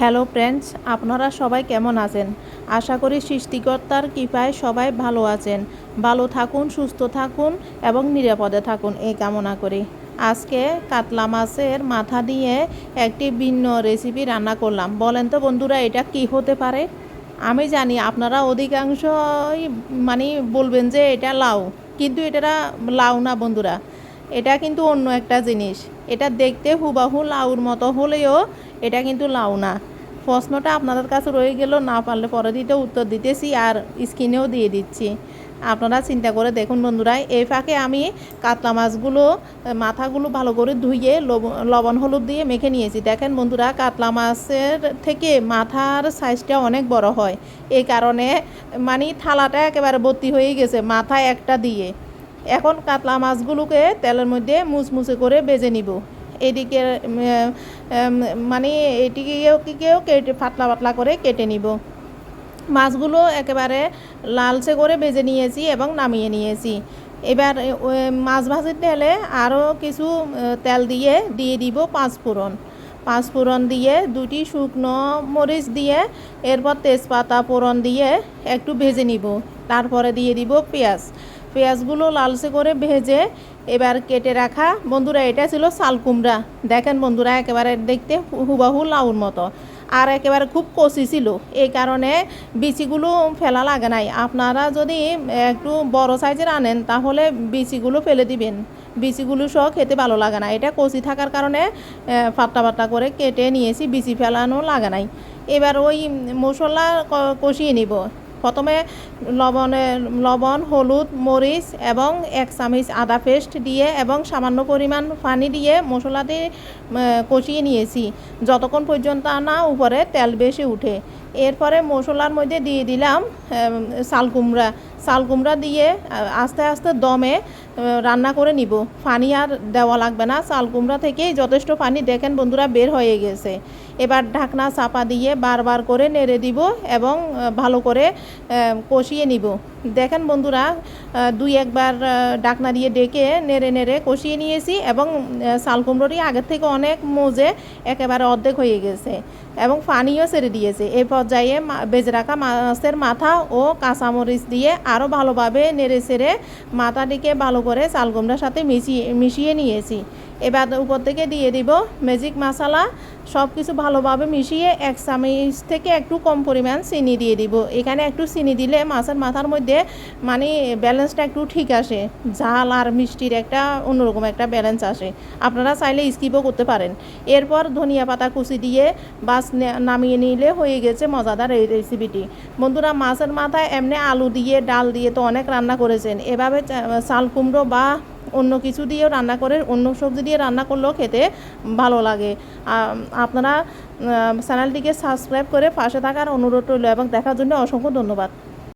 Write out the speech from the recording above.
Hello friends, আপনারা সবাই কেমন আছেন? আশা করি সৃষ্টিকর্তার কৃপায় সবাই ভালো আছেন। ভালো থাকুন, সুস্থ থাকুন এবং নিরাপদে থাকুন এই কামনা করি। আজকে কাতলা মাছের মাথা দিয়ে একটি ভিন্ন রেসিপি রান্না করলাম। বলেন তো বন্ধুরা, এটা কি হতে পারে? আমি জানি আপনারা অধিকাংশই বলবেন যে এটা লাউ, কিন্তু এটা লাউ না বন্ধুরা। এটা কিন্তু অন্য একটা জিনিস। এটা দেখতে হুবাহু লাউর মতো হলেও এটা কিন্তু লাউ না। প্রশ্নটা আপনাদের কাছে রয়ে গেল, না পারলে পরে দিতে উত্তর দিতেছি আর স্ক্রিনেও দিয়ে দিচ্ছি। আপনারা চিন্তা করে দেখুন বন্ধুরা। এই ফাঁকে আমি কাতলা মাছগুলো মাথাগুলো ভালো করে ধুয়ে লবণ হলুদ দিয়ে মেখে নিয়েছি। দেখেন বন্ধুরা, কাতলা মাছের থেকে মাথার সাইজটা অনেক বড় হয়। এই কারণে থালাটা একেবারে ভর্তি হয়ে গেছে মাথা একটা দিয়ে। এখন কাতলা মাছগুলোকে তেলের মধ্যে মুচমুচে করে ভেজে নিব। এদিকে এটিকেও কেটে পাতলা পাতলা করে কেটে নিব। মাছগুলো একেবারে লালচে করে ভেজে নিয়েছি এবং নামিয়ে নিয়েছি। এবার মাছ ভাজির তেলে আরও কিছু তেল দিয়ে দিব পাঁচফোড়ন দিয়ে দুটি শুকনো মরিচ দিয়ে এরপর তেজপাতা ফোড়ন দিয়ে একটু ভেজে নিব। তারপরে দিয়ে দিব পেঁয়াজগুলো লালচে করে ভেজে এবার কেটে রাখা, বন্ধুরা এটা ছিল চাল কুমড়া। দেখেন বন্ধুরা, একেবারে দেখতে হুবাহু লাউর মতো আর একেবারে খুব কচি ছিল। এই কারণে বিচিগুলো ফেলা লাগে নাই। আপনারা যদি একটু বড় সাইজের আনেন তাহলে বিচিগুলো ফেলে দিবেন। বিচিগুলো সহ খেতে ভালো লাগে না। এটা কচি থাকার কারণে পাতলা পাতলা করে কেটে নিয়েছি, বিচি ফেলানো লাগে নাই। এবার ওই মশলা কষিয়ে নিব। প্রথমে লবণ হলুদ মরিচ এবং 1 চামচ আদা পেস্ট দিয়ে এবং সামান্য পরিমাণ পানি দিয়ে মশলাটি কষিয়ে নিয়েছি যতক্ষণ পর্যন্ত না উপরে তেল বেশি উঠে। এরপরে মশলার মধ্যে দিয়ে দিলাম চাল কুমড়া দিয়ে আস্তে আস্তে দমে রান্না করে নিব। পানি আর দেওয়া লাগবে না, চাল কুমড়া থেকেই যথেষ্ট পানি দেখেন বন্ধুরা বের হয়ে গেছে। এবার ঢাকনা চাপা দিয়ে বারবার করে নেড়ে দিব এবং ভালো করে কষিয়ে নিব। দেখেন বন্ধুরা, 2-1 বার ঢাকনা দিয়ে ডেকে নেড়ে কষিয়ে নিয়েছি এবং চাল কুমড়োটি আগের থেকে অনেক মজে একেবারে অর্ধেক হয়ে গেছে এবং পানিও ছেড়ে দিয়েছে। এই পর্যায়ে ভেজে রাখা মাছের মাথা ও কাঁচামরিচ দিয়ে আরও ভালোভাবে নেড়ে ছেড়ে মাথাটিকে ভালো করে চাল কুমড়ার সাথে মিশিয়ে নিয়েছি। এবার উপর থেকে দিয়ে দিব ম্যাজিক মশলা। সব কিছু ভালোভাবে মিশিয়ে 1 চামচ থেকে একটু কম পরিমাণ চিনি দিয়ে দিব। এখানে একটু চিনি দিলে মাছের মাথার মধ্যে ব্যালেন্সটা একটু ঠিক আসে। ঝাল আর মিষ্টির একটা অন্যরকম একটা ব্যালেন্স আসে। আপনারা চাইলে স্কিপও করতে পারেন। এরপর ধনিয়া পাতা কুচি দিয়ে বাস নামিয়ে নিলে হয়ে গেছে মজাদার এই রেসিপিটি। বন্ধুরা, মাছের মাথায় এমনি আলু দিয়ে ডাল দিয়ে তো অনেক রান্না করেছেন। এভাবে চাল কুমড়ো বা অন্য কিছু দিয়েও রান্না করে, অন্য সবজি দিয়ে রান্না করলেও খেতে ভালো লাগে। আপনারা চ্যানেলটিকে সাবস্ক্রাইব করে পাশে থাকার অনুরোধ রইল এবং দেখার জন্য অসংখ্য ধন্যবাদ।